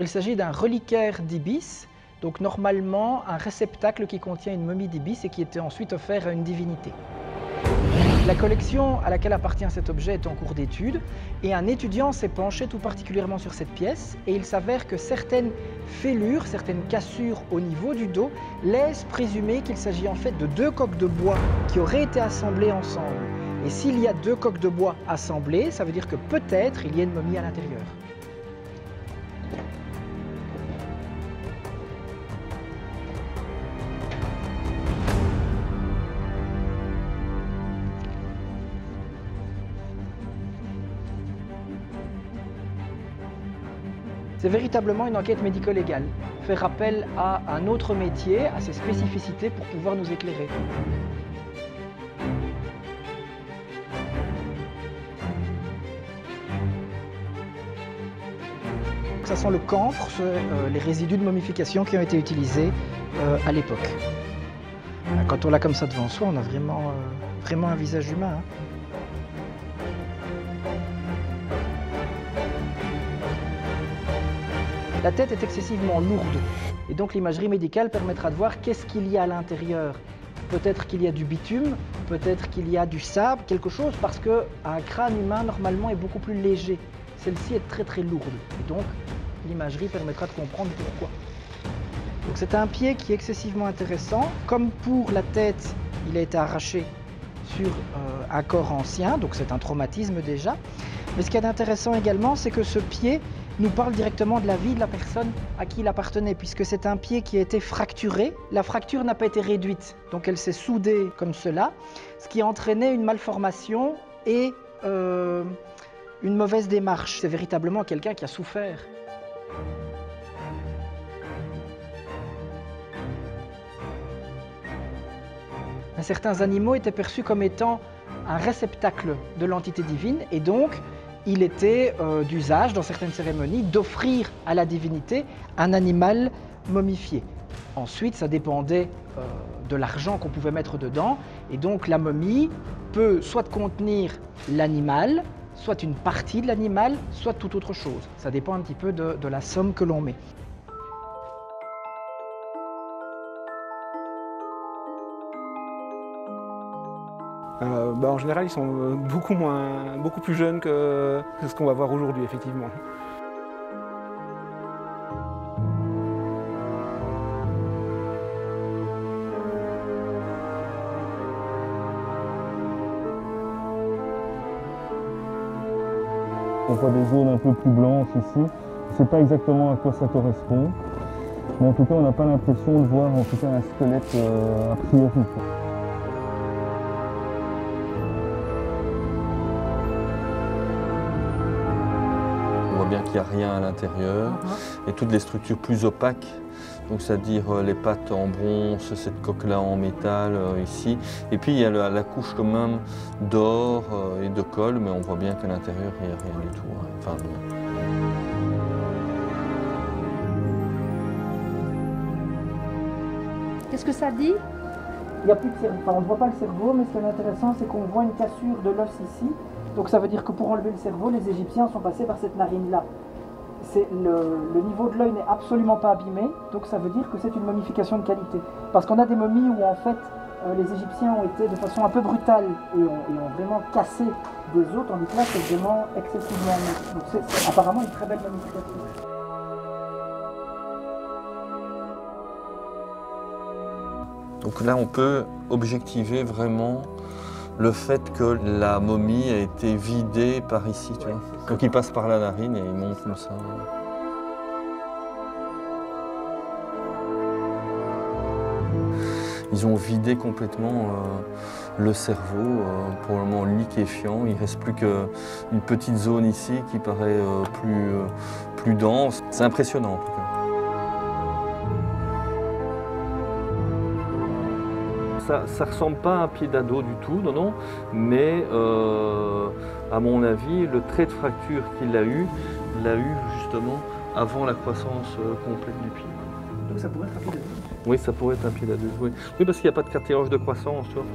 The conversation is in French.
Il s'agit d'un reliquaire d'Ibis, donc normalement un réceptacle qui contient une momie d'Ibis et qui était ensuite offert à une divinité. La collection à laquelle appartient cet objet est en cours d'étude et un étudiant s'est penché tout particulièrement sur cette pièce et il s'avère que certaines fêlures, certaines cassures au niveau du dos laissent présumer qu'il s'agit en fait de deux coques de bois qui auraient été assemblées ensemble. Et s'il y a deux coques de bois assemblées, ça veut dire que peut-être il y a une momie à l'intérieur. C'est véritablement une enquête médico-légale, faire appel à un autre métier, à ses spécificités pour pouvoir nous éclairer. Ça sent le camphre, les résidus de momification qui ont été utilisés à l'époque. Quand on l'a comme ça devant soi, on a vraiment un visage humain. Hein. La tête est excessivement lourde et donc l'imagerie médicale permettra de voir qu'est-ce qu'il y a à l'intérieur. Peut-être qu'il y a du bitume, peut-être qu'il y a du sable, quelque chose, parce qu'un crâne humain normalement est beaucoup plus léger. Celle-ci est très lourde et donc l'imagerie permettra de comprendre pourquoi. Donc c'est un pied qui est excessivement intéressant. Comme pour la tête, il a été arraché sur un corps ancien, donc c'est un traumatisme déjà. Mais ce qu'il y a d'intéressant également, c'est que ce pied nous parle directement de la vie de la personne à qui il appartenait, puisque c'est un pied qui a été fracturé. La fracture n'a pas été réduite, donc elle s'est soudée comme cela, ce qui a entraîné une malformation et une mauvaise démarche. C'est véritablement quelqu'un qui a souffert. Certains animaux étaient perçus comme étant un réceptacle de l'entité divine et donc il était d'usage dans certaines cérémonies d'offrir à la divinité un animal momifié. Ensuite, ça dépendait de l'argent qu'on pouvait mettre dedans et donc la momie peut soit contenir l'animal, soit une partie de l'animal, soit toute autre chose. Ça dépend un petit peu de la somme que l'on met. En général, ils sont beaucoup plus jeunes que ce qu'on va voir aujourd'hui, effectivement. On voit des zones un peu plus blanches ici. Je ne sais pas exactement à quoi ça correspond, mais en tout cas, on n'a pas l'impression de voir en tout cas un squelette a priori. Bien qu'il n'y a rien à l'intérieur et toutes les structures plus opaques, donc c'est-à-dire les pattes en bronze, cette coque-là en métal ici, et puis il y a la couche quand même d'or et de colle, mais on voit bien qu'à l'intérieur il n'y a rien du tout. Hein. Enfin, Qu'est-ce que ça dit? Il n'y a plus de cerveau, enfin, on ne voit pas le cerveau, mais ce qui est intéressant, c'est qu'on voit une cassure de l'os ici. Donc ça veut dire que pour enlever le cerveau, les Égyptiens sont passés par cette narine-là. Le niveau de l'œil n'est absolument pas abîmé, donc ça veut dire que c'est une momification de qualité. Parce qu'on a des momies où en fait les Égyptiens ont été de façon un peu brutale et ont vraiment cassé des os, tandis que là c'est vraiment excessivement net. Donc c'est apparemment une très belle momification. Donc là on peut objectiver vraiment le fait que la momie a été vidée par ici, tu vois. Donc il passe par la narine et il monte comme ça. Ils ont vidé complètement le cerveau, probablement liquéfiant. Il ne reste plus qu'une petite zone ici qui paraît plus dense. C'est impressionnant en tout cas. Ça ne ressemble pas à un pied d'ado du tout, non, mais à mon avis, le trait de fracture qu'il a eu, il l'a eu justement avant la croissance complète du pied. Donc ça pourrait être un pied d'ado? Oui, ça pourrait être un pied d'ado, oui. Oui, parce qu'il n'y a pas de cartilage de croissance, tu vois.